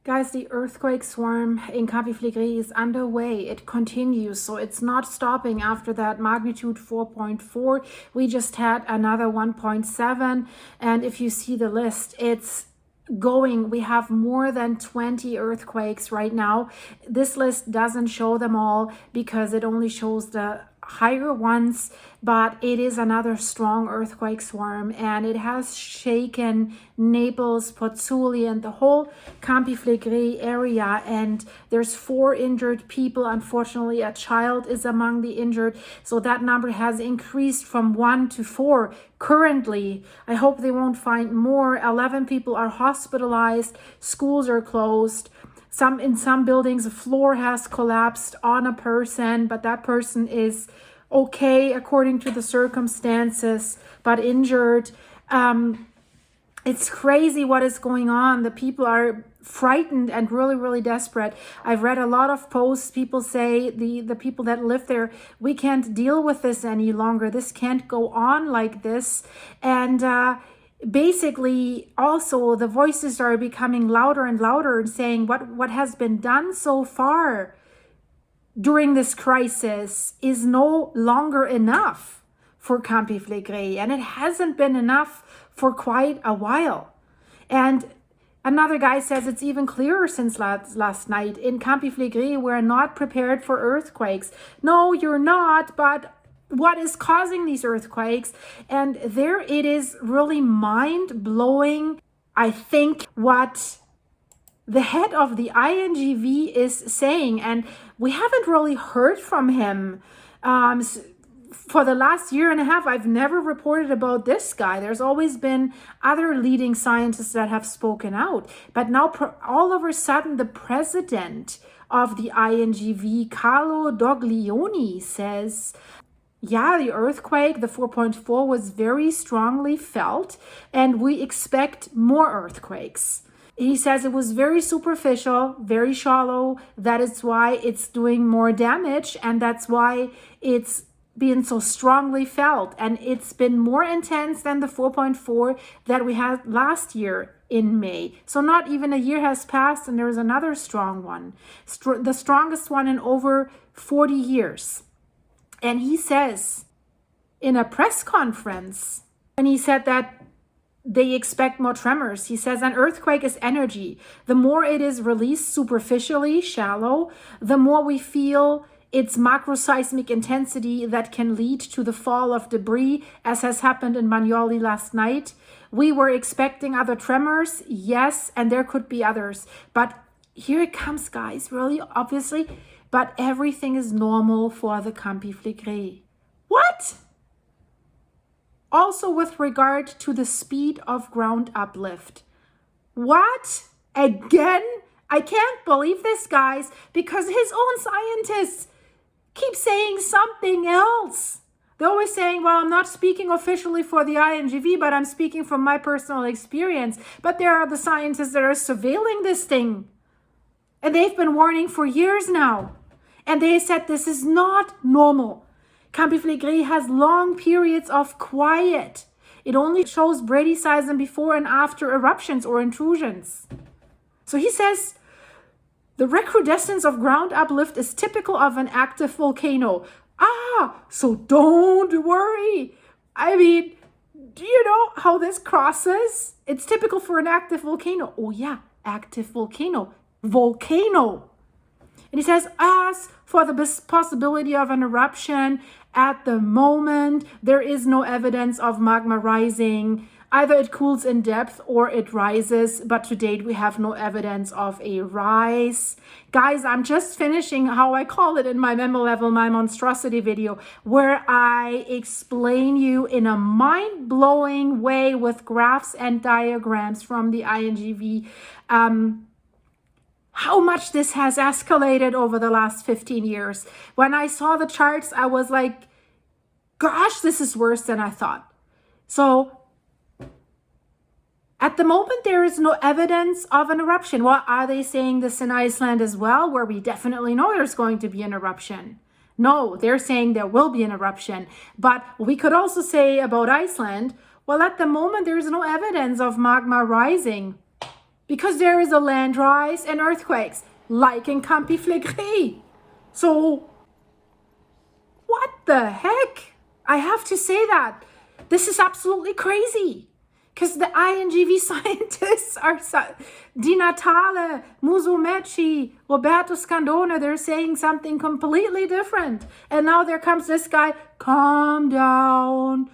Guys, the earthquake swarm in Campi Flegrei is underway. It continues, so it's not stopping after that magnitude 4.4. We just had another 1.7, and if you see the list, it's going. We have more than 20 earthquakes right now. This list doesn't show them all because it only shows the higher ones, but it is another strong earthquake swarm, and it has shaken Naples, Pozzuoli, and the whole Campi Flegrei area, and there's 4 injured people. Unfortunately, a child is among the injured, so that number has increased from 1 to 4 currently. I hope they won't find more. 11 people are hospitalized. Schools are closed. In some buildings, a floor has collapsed on a person, but that person is okay according to the circumstances, but injured. It's crazy what is going on. The people are frightened and really, really desperate. I've read a lot of posts. People say, the people that live there, we can't deal with this any longer. This can't go on like this. And basically, also, the voices are becoming louder and louder, saying what has been done so far during this crisis is no longer enough for Campi Flegrei, and it hasn't been enough for quite a while. And another guy says it's even clearer since last night. In Campi Flegrei, we're not prepared for earthquakes. No, you're not, but what is causing these earthquakes? And there it is, really mind-blowing, I think, what the head of the INGV is saying. And we haven't really heard from him. For the last year and a half, I've never reported about this guy. There's always been other leading scientists that have spoken out. But now all of a sudden, the president of the INGV, Carlo Doglioni, says, yeah, the earthquake, the 4.4, was very strongly felt, and we expect more earthquakes. He says it was very superficial, very shallow. That is why it's doing more damage, and that's why it's being so strongly felt. And it's been more intense than the 4.4 that we had last year in May. So not even a year has passed, and there's another strong one, the strongest one in over 40 years. And he says in a press conference, and he said that they expect more tremors. He says an earthquake is energy. The more it is released superficially, shallow, the more we feel its macroseismic intensity that can lead to the fall of debris, as has happened in Bagnoli last night. We were expecting other tremors, yes, and there could be others. But here it comes, guys, really, obviously. But everything is normal for the Campi Flegrei. What? Also with regard to the speed of ground uplift. What? Again? I can't believe this, guys, because his own scientists keep saying something else. They're always saying, well, I'm not speaking officially for the INGV, but I'm speaking from my personal experience. But there are the scientists that are surveilling this thing. And they've been warning for years now. And they said this is not normal. Campi Flegrei has long periods of quiet. It only shows bradyseism before and after eruptions or intrusions. So he says, the recrudescence of ground uplift is typical of an active volcano. So don't worry. I mean, do you know how this crosses? It's typical for an active volcano. Oh yeah, active volcano. Volcano. And he says, as for the possibility of an eruption, at the moment, there is no evidence of magma rising. Either it cools in depth or it rises, but to date, we have no evidence of a rise. Guys, I'm just finishing how I call it in my memo level, my monstrosity video, where I explain you in a mind-blowing way with graphs and diagrams from the INGV, how much this has escalated over the last 15 years. When I saw the charts, I was like, gosh, this is worse than I thought. So at the moment, there is no evidence of an eruption. Well, are they saying this in Iceland as well, where we definitely know there's going to be an eruption? No, they're saying there will be an eruption. But we could also say about Iceland, well, at the moment, there is no evidence of magma rising because there is a land rise and earthquakes, like in Campi Flegrei. So, what the heck? I have to say that. This is absolutely crazy. Because the INGV scientists are Di Natale, Musumeci, Roberto Scandone, they're saying something completely different. And now there comes this guy, calm down,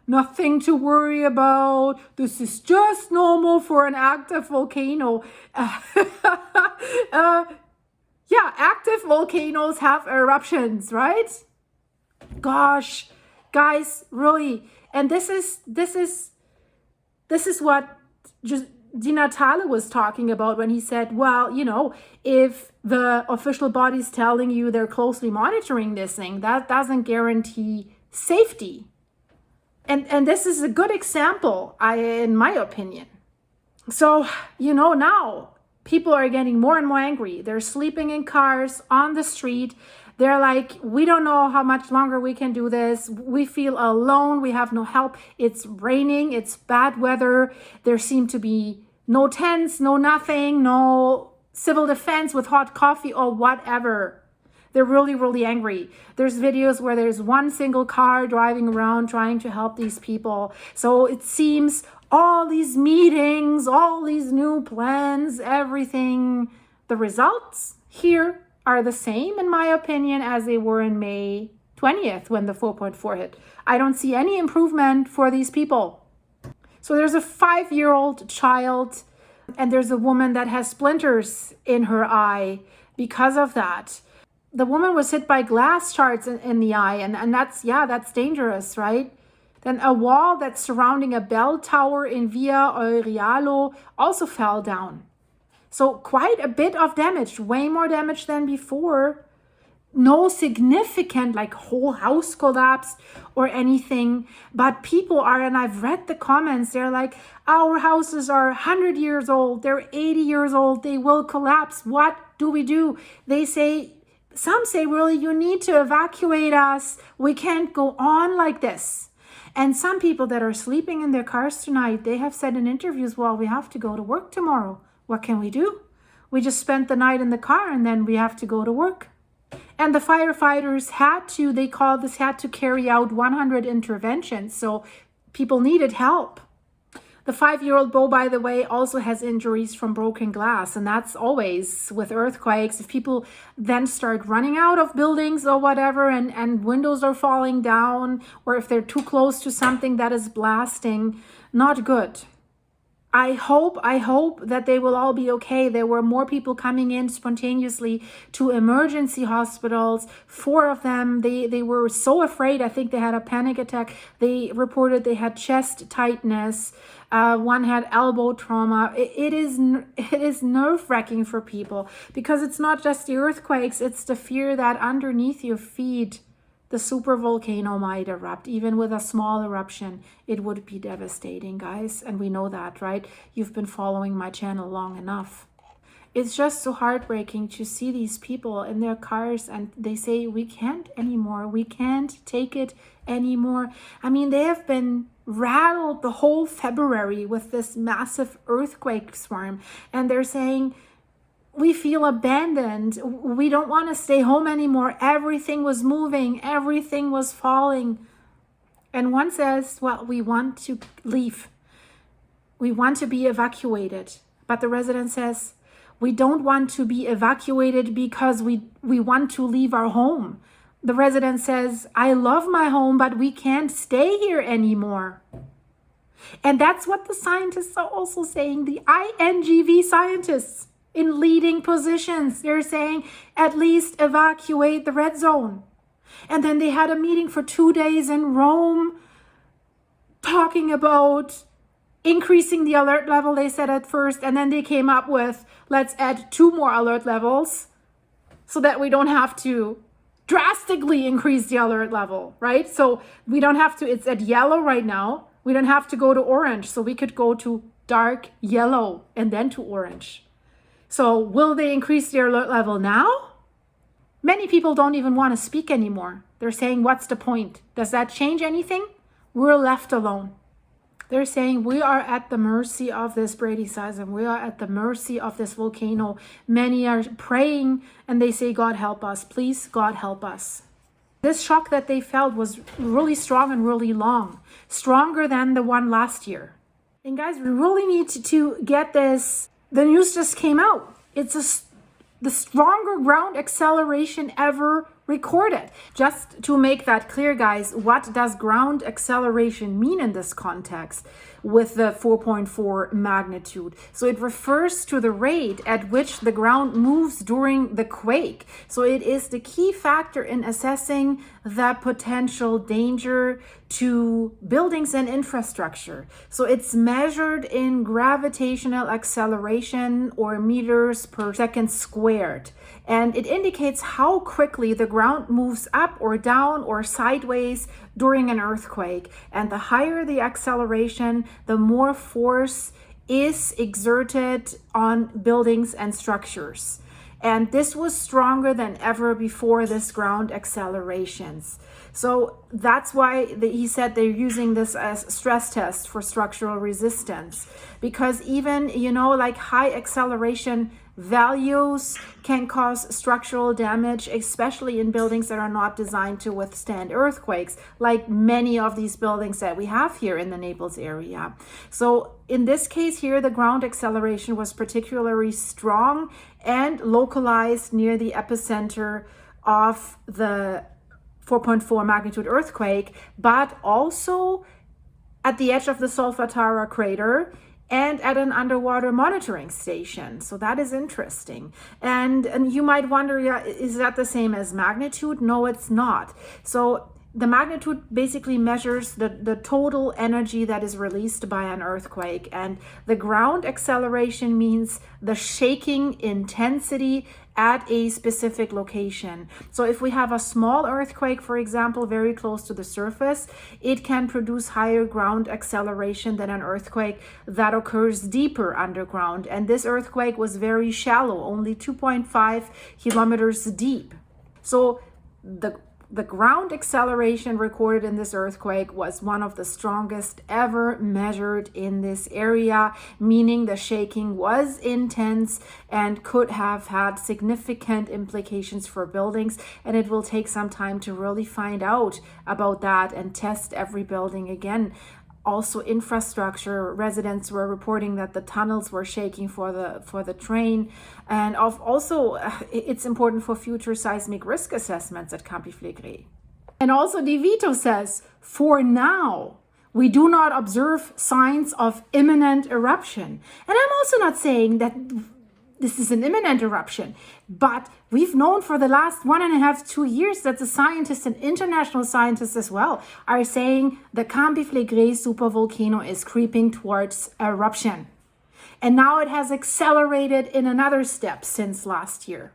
nothing to worry about. This is just normal for an active volcano. Yeah, active volcanoes have eruptions, right? Gosh, guys, really. And this is what just Di Natale was talking about when he said, well, you know, if the official body's telling you they're closely monitoring this thing, that doesn't guarantee safety. And this is a good example, in my opinion. So, you know, now people are getting more and more angry. They're sleeping in cars on the street. They're like, we don't know how much longer we can do this. We feel alone. We have no help. It's raining. It's bad weather. There seem to be no tents, no nothing, no civil defense with hot coffee or whatever. They're really, really angry. There's videos where there's one single car driving around trying to help these people. So it seems all these meetings, all these new plans, everything, the results here are the same, in my opinion, as they were in May 20th when the 4.4 hit. I don't see any improvement for these people. So there's a 5-year-old child and there's a woman that has splinters in her eye because of that. The woman was hit by glass shards in the eye, and that's dangerous, right? Then a wall that's surrounding a bell tower in Via Eurialo also fell down. So quite a bit of damage, way more damage than before. No significant like whole house collapse or anything, but people are, and I've read the comments, they're like, our houses are 100 years old, they're 80 years old, they will collapse. What do we do? Some say, really, you need to evacuate us. We can't go on like this. And some people that are sleeping in their cars tonight, they have said in interviews, well, we have to go to work tomorrow. What can we do? We just spent the night in the car and then we have to go to work. And the firefighters had to carry out 100 interventions. So people needed help. The 5-year-old boy, by the way, also has injuries from broken glass. And that's always with earthquakes. If people then start running out of buildings or whatever and windows are falling down, or if they're too close to something that is blasting, not good. I hope that they will all be okay. There were more people coming in spontaneously to emergency hospitals. 4 of them, they were so afraid. I think they had a panic attack. They reported they had chest tightness. One had elbow trauma. It is nerve-wracking for people because it's not just the earthquakes. It's the fear that underneath your feet, the supervolcano might erupt. Even with a small eruption, it would be devastating, guys. And we know that, right? You've been following my channel long enough. It's just so heartbreaking to see these people in their cars and they say, we can't anymore. We can't take it anymore. I mean, they have been rattled the whole February with this massive earthquake swarm. And they're saying, we feel abandoned. We don't want to stay home anymore. Everything was moving. Everything was falling. And one says, well, we want to leave. We want to be evacuated. But the resident says, we don't want to be evacuated because we want to leave our home. The resident says, I love my home, but we can't stay here anymore. And that's what the scientists are also saying, the INGV scientists. In leading positions, they're saying at least evacuate the red zone. And then they had a meeting for 2 days in Rome talking about increasing the alert level, they said at first, and then they came up with, let's add 2 more alert levels so that we don't have to drastically increase the alert level, right? So we don't have to, it's at yellow right now. We don't have to go to orange. So we could go to dark yellow and then to orange. So will they increase their alert level now? Many people don't even want to speak anymore. They're saying, what's the point? Does that change anything? We're left alone. They're saying we are at the mercy of this Brady seism. We are at the mercy of this volcano. Many are praying and they say, God help us. Please, God help us. This shock that they felt was really strong and really long. Stronger than the one last year. And guys, we really need to get this. The news just came out. It's the stronger ground acceleration ever recorded. Just to make that clear, guys, what does ground acceleration mean in this context with the 4.4 magnitude? So it refers to the rate at which the ground moves during the quake. So it is the key factor in assessing the potential danger to buildings and infrastructure. So it's measured in gravitational acceleration or meters per second squared. And it indicates how quickly the ground moves up or down or sideways during an earthquake. And the higher the acceleration, the more force is exerted on buildings and structures. And this was stronger than ever before, this ground accelerations. So that's why he said they're using this as stress test for structural resistance. Because even, like high acceleration values can cause structural damage, especially in buildings that are not designed to withstand earthquakes, like many of these buildings that we have here in the Naples area. So in this case here, the ground acceleration was particularly strong and localized near the epicenter of the 4.4 magnitude earthquake, but also at the edge of the Solfatara crater and at an underwater monitoring station. So that is interesting. And you might wonder, is that the same as magnitude? No, it's not. So the magnitude basically measures the total energy that is released by an earthquake. And the ground acceleration means the shaking intensity at a specific location. So if we have a small earthquake, for example, very close to the surface, it can produce higher ground acceleration than an earthquake that occurs deeper underground. And this earthquake was very shallow, only 2.5 kilometers deep. So the ground acceleration recorded in this earthquake was one of the strongest ever measured in this area, meaning the shaking was intense and could have had significant implications for buildings. And it will take some time to really find out about that and test every building again. Also infrastructure, residents were reporting that the tunnels were shaking for the train. And also it's important for future seismic risk assessments at Campi Flegrei. And also De Vito says, for now, we do not observe signs of imminent eruption. And I'm also not saying that this is an imminent eruption, but we've known for the last 1.5, 2 years that the scientists and international scientists as well are saying the Campi Flegrei supervolcano is creeping towards eruption. And now it has accelerated in another step since last year.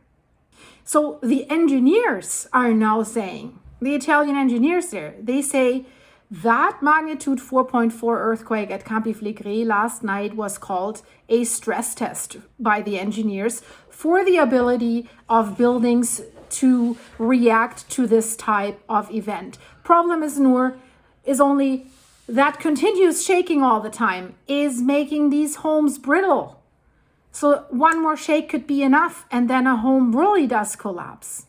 So the engineers are now saying, the Italian engineers there, they say that magnitude 4.4 earthquake at Campi Flegrei last night was called a stress test by the engineers for the ability of buildings to react to this type of event. Problem is only that continuous shaking all the time is making these homes brittle. So one more shake could be enough and then a home really does collapse.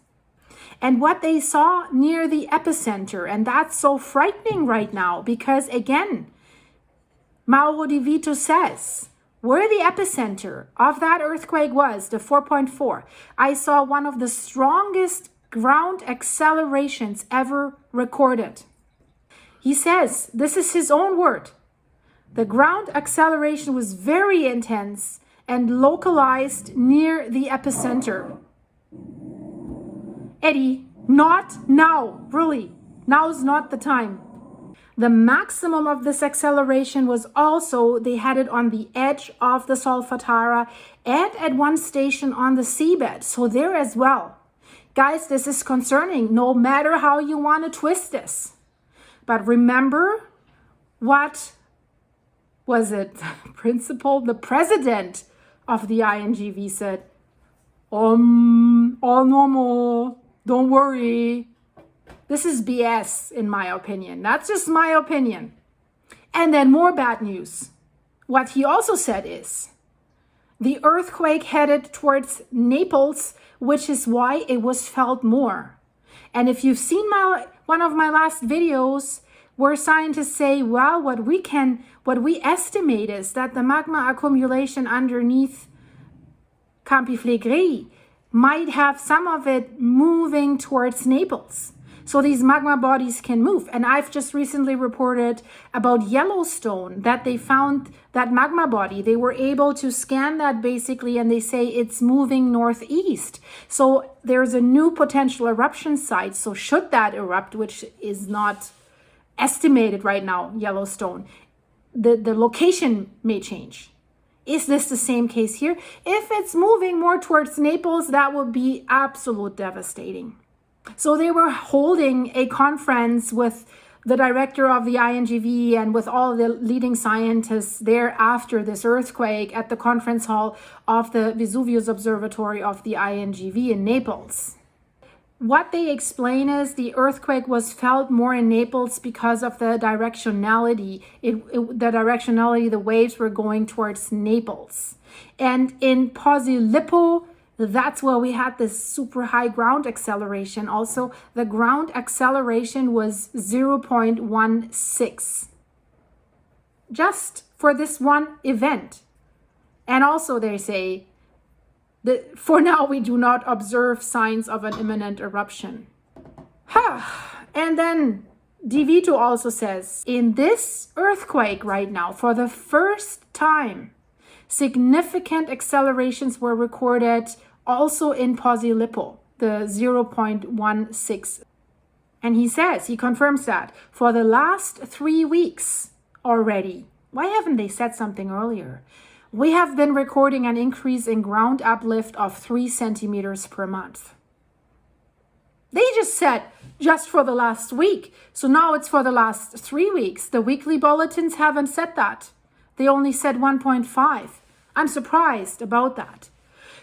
And what they saw near the epicenter, and that's so frightening right now because, again, Mauro De Vito says, where the epicenter of that earthquake was, the 4.4, I saw one of the strongest ground accelerations ever recorded. He says, this is his own word, the ground acceleration was very intense and localized near the epicenter. Eddie, not now, really. Now's not the time. The maximum of this acceleration was also, they had it on the edge of the Solfatara and at one station on the seabed. So there as well. Guys, this is concerning no matter how you want to twist this. But remember, what was it? The president of the INGV said, all normal. Don't worry. This is BS, in my opinion. That's just my opinion. And then more bad news. What he also said is the earthquake headed towards Naples, which is why it was felt more. And if you've seen one of my last videos where scientists say, well, what we estimate is that the magma accumulation underneath Campi Flegrei might have some of it moving towards Naples. So these magma bodies can move. And I've just recently reported about Yellowstone, that they found that magma body. They were able to scan that basically, and they say it's moving northeast. So there's a new potential eruption site. So should that erupt, which is not estimated right now, Yellowstone, the location may change. Is this the same case here? If it's moving more towards Naples, that would be absolute devastating. So they were holding a conference with the director of the INGV and with all the leading scientists there after this earthquake at the conference hall of the Vesuvius Observatory of the INGV in Naples. What they explain is the earthquake was felt more in Naples because of the directionality. The waves were going towards Naples. And in Posillipo, that's where we had this super high ground acceleration. Also, the ground acceleration was 0.16. Just for this one event. And also they say that for now we do not observe signs of an imminent eruption. And then DeVito also says, in this earthquake right now, for the first time, significant accelerations were recorded also in Posillipo, the 0.16. And he confirms that for the last 3 weeks already. Why haven't they said something earlier? We have been recording an increase in ground uplift of 3 centimeters per month. They just said just for the last week. So now it's for the last 3 weeks. The weekly bulletins haven't said that. They only said 1.5. I'm surprised about that.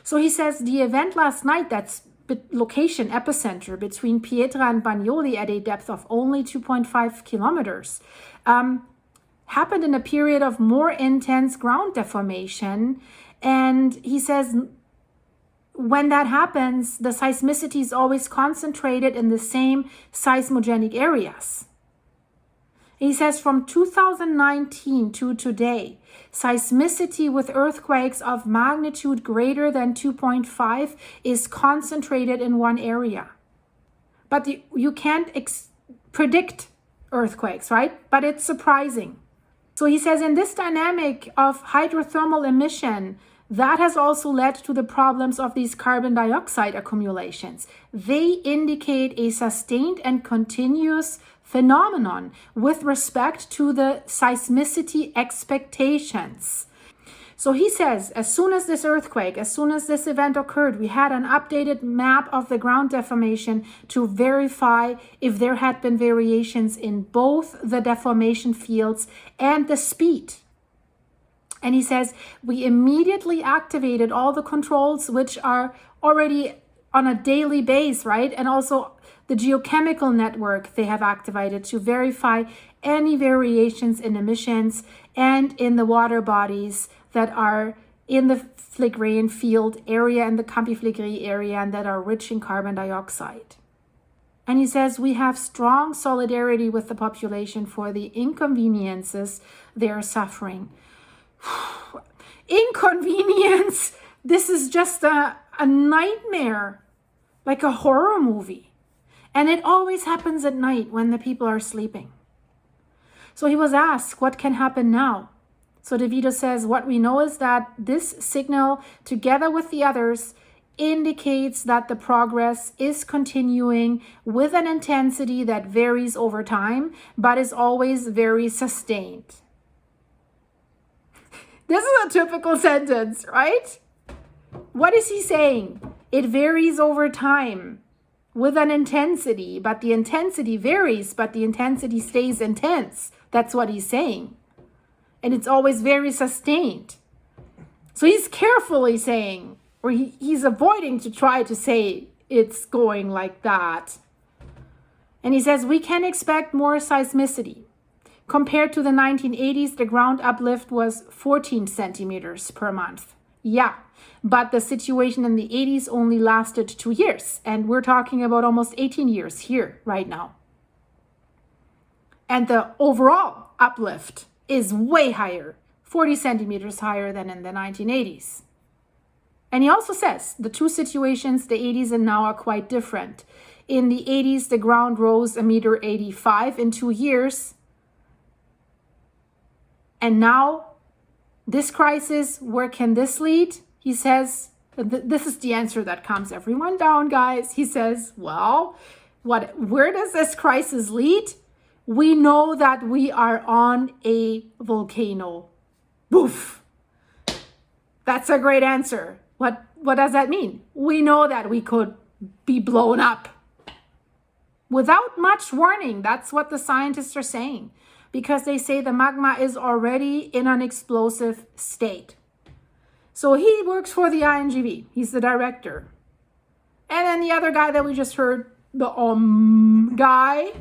So he says the event last night, that's location epicenter between Pietra and Bagnoli at a depth of only 2.5 kilometers, happened in a period of more intense ground deformation. And he says when that happens, the seismicity is always concentrated in the same seismogenic areas. He says from 2019 to today, seismicity with earthquakes of magnitude greater than 2.5 is concentrated in one area. But you can't predict earthquakes, right? But it's surprising. So he says in this dynamic of hydrothermal emission, that has also led to the problems of these carbon dioxide accumulations. They indicate a sustained and continuous phenomenon with respect to the seismicity expectations. So he says, as soon as this event occurred, we had an updated map of the ground deformation to verify if there had been variations in both the deformation fields and the speed. And he says, we immediately activated all the controls which are already on a daily base, right? And also the geochemical network they have activated to verify any variations in emissions and in the water bodies that are in the Flegreian field area and the Campi Flegrei area and that are rich in carbon dioxide. And he says, we have strong solidarity with the population for the inconveniences they are suffering. Inconvenience! This is just a nightmare, like a horror movie. And it always happens at night when the people are sleeping. So he was asked, what can happen now? So DeVito says, what we know is that this signal, together with the others, indicates that the progress is continuing with an intensity that varies over time, but is always very sustained. This is a typical sentence, right? What is he saying? It varies over time with an intensity, but the intensity varies, but the intensity stays intense. That's what he's saying. And it's always very sustained. So he's carefully saying, or he's avoiding to try to say it's going like that. And he says, we can expect more seismicity. Compared to the 1980s, the ground uplift was 14 centimeters per month. Yeah, but the situation in the 80s only lasted 2 years. And we're talking about almost 18 years here right now. And the overall uplift is way higher, 40 centimeters higher than in the 1980s. And he also says the two situations, the 80s and now, are quite different. In the 80s, the ground rose 1.85 meters in 2 years. And now, this crisis, where can this lead? He says, this is the answer that calms everyone down, guys. He says, well, where does this crisis lead? We know that we are on a volcano. Boof. That's a great answer. What does that mean? We know that we could be blown up. Without much warning, that's what the scientists are saying. Because they say the magma is already in an explosive state. So he works for the INGV. He's the director. And then the other guy that we just heard, the guy,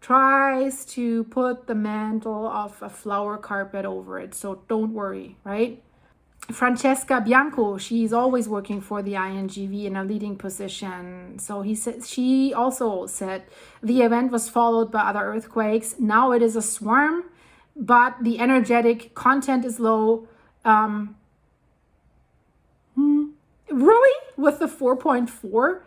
tries to put the mantle of a flower carpet over it. So don't worry, right? Francesca Bianco, she's always working for the INGV in a leading position. So she also said the event was followed by other earthquakes. Now it is a swarm, but the energetic content is low. Really? With the 4.4?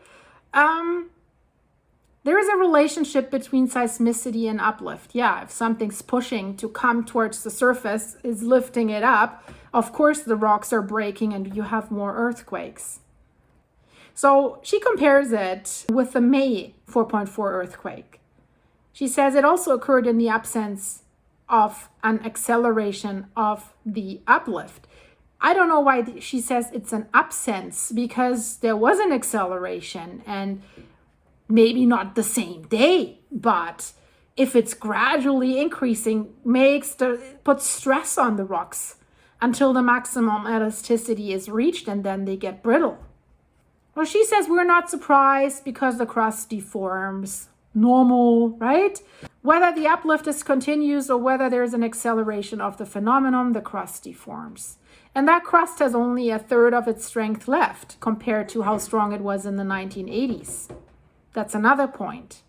There is a relationship between seismicity and uplift. Yeah, if something's pushing to come towards the surface, is lifting it up, of course the rocks are breaking and you have more earthquakes. So she compares it with the May 4.4 earthquake. She says it also occurred in the absence of an acceleration of the uplift. I don't know why she says it's an absence, because there was an acceleration, and maybe not the same day, but if it's gradually increasing, puts stress on the rocks until the maximum elasticity is reached, and then they get brittle. Well, she says we're not surprised because the crust deforms. Normal, right? Whether the uplift is continuous or whether there's an acceleration of the phenomenon, the crust deforms. And that crust has only a third of its strength left compared to how strong it was in the 1980s. That's another point.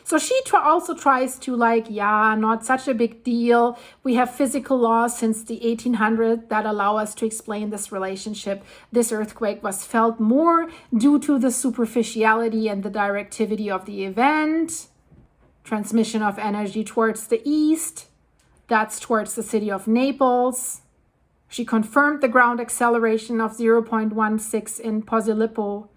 So she also tries to not such a big deal. We have physical laws since the 1800s that allow us to explain this relationship. This earthquake was felt more due to the superficiality and the directivity of the event. Transmission of energy towards the east. That's towards the city of Naples. She confirmed the ground acceleration of 0.16 in Posillipo.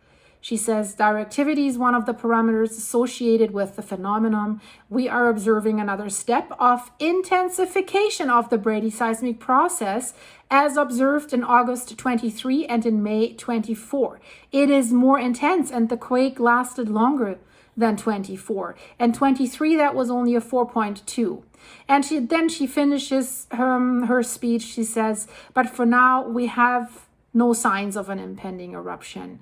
She says directivity is one of the parameters associated with the phenomenon. We are observing another step of intensification of the bradyseismic process as observed in August 23 and in May 24. It is more intense, and the quake lasted longer than 24. And 23, that was only a 4.2. And she finishes her speech. She says, but for now we have no signs of an impending eruption.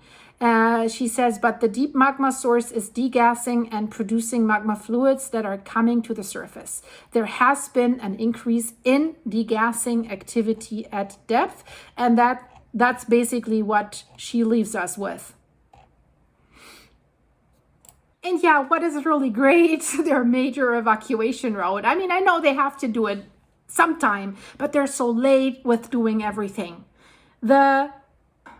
She says, but the deep magma source is degassing and producing magma fluids that are coming to the surface. There has been an increase in degassing activity at depth, and that's basically what she leaves us with. And yeah, what is really great, their major evacuation route. I mean, I know they have to do it sometime, but they're so late with doing everything. The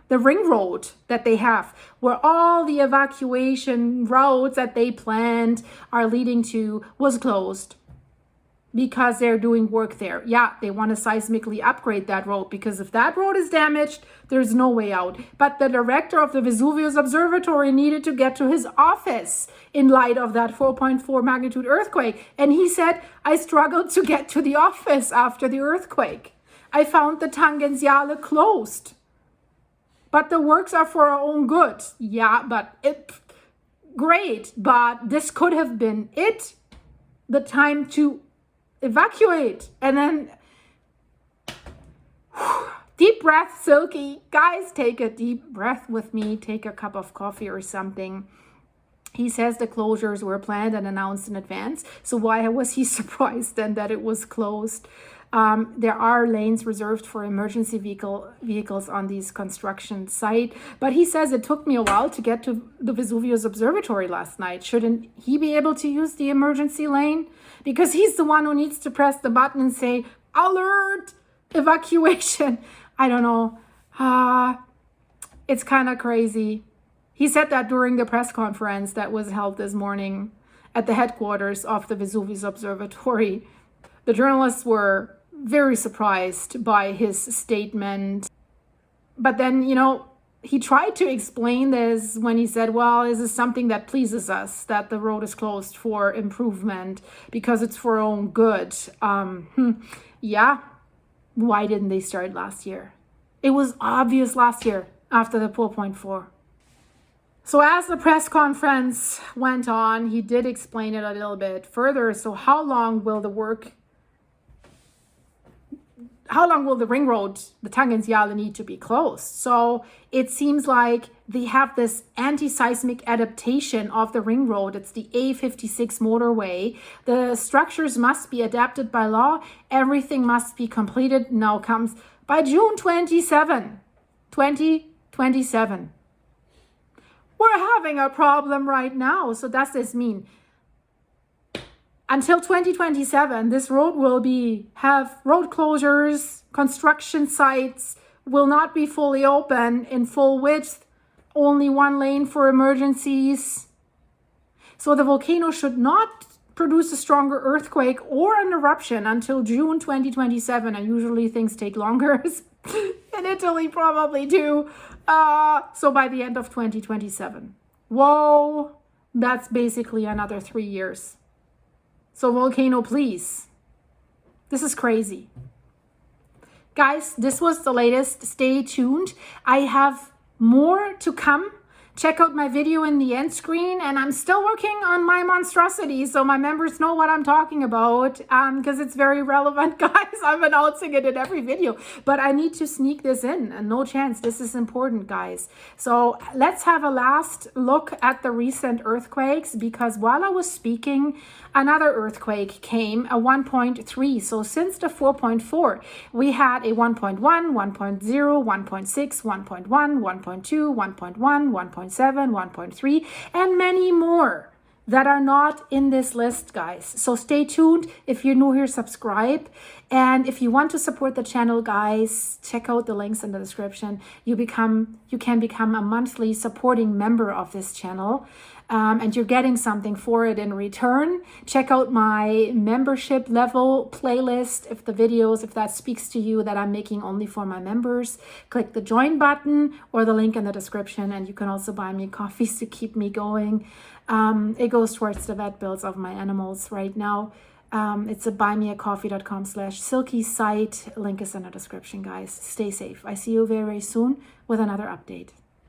ring road that they have, where all the evacuation routes that they planned are leading to, was closed because they're doing work there. Yeah, they want to seismically upgrade that road, because if that road is damaged, there's no way out. But the director of the Vesuvius Observatory needed to get to his office in light of that 4.4 magnitude earthquake. And he said, I struggled to get to the office after the earthquake. I found the Tangenziale closed. But the works are for our own good. Yeah, but great. But this could have been it. The time to evacuate. And then deep deep breath, Silky. Guys, take a deep breath with me. Take a cup of coffee or something. He says the closures were planned and announced in advance. So why was he surprised then that it was closed? There are lanes reserved for emergency vehicles on these construction site. But he says it took me a while to get to the Vesuvius Observatory last night. Shouldn't he be able to use the emergency lane? Because he's the one who needs to press the button and say, alert, evacuation. I don't know. It's kind of crazy. He said that during the press conference that was held this morning at the headquarters of the Vesuvius Observatory. The journalists were very surprised by his statement. But then, you know, he tried to explain this when he said, well, this is something that pleases us, that the road is closed for improvement because it's for our own good. Yeah. Why didn't they start last year? It was obvious last year after the 4.4. So as the press conference went on, he did explain it a little bit further. So how long will the ring road, the Tangenziale, need to be closed? So it seems like they have this anti-seismic adaptation of the ring road. It's the A56 motorway. The structures must be adapted by law. Everything must be completed. Now comes by June 2027. We're having a problem right now. So does this mean until 2027, this road will have road closures, construction sites will not be fully open in full width, only one lane for emergencies. So the volcano should not produce a stronger earthquake or an eruption until June 2027. And usually things take longer. In Italy, probably too. So by the end of 2027. Whoa, that's basically another 3 years. So volcano, please. This is crazy. Guys, this was the latest. Stay tuned. I have more to come. Check out my video in the end screen, and I'm still working on my monstrosity, so my members know what I'm talking about, because it's very relevant, guys. I'm announcing it in every video, but I need to sneak this in, and no chance. This is important, guys. So let's have a last look at the recent earthquakes, because while I was speaking, another earthquake came, a 1.3. So since the 4.4, we had a 1.1, 1.0, 1.6, 1.1, 1.2, 1.1, 1.7, 1.3, and many more that are not in this list, guys. So stay tuned. If you're new here, subscribe. And if you want to support the channel, guys, check out the links in the description. You can become a monthly supporting member of this channel. And you're getting something for it in return. Check out my membership level playlist if that speaks to you, that I'm making only for my members. Click the join button or the link in the description, and you can also buy me coffees to keep me going. It goes towards the vet bills of my animals right now. It's a buymeacoffee.com/silky site. Link is in the description, guys. Stay safe. I see you very soon with another update.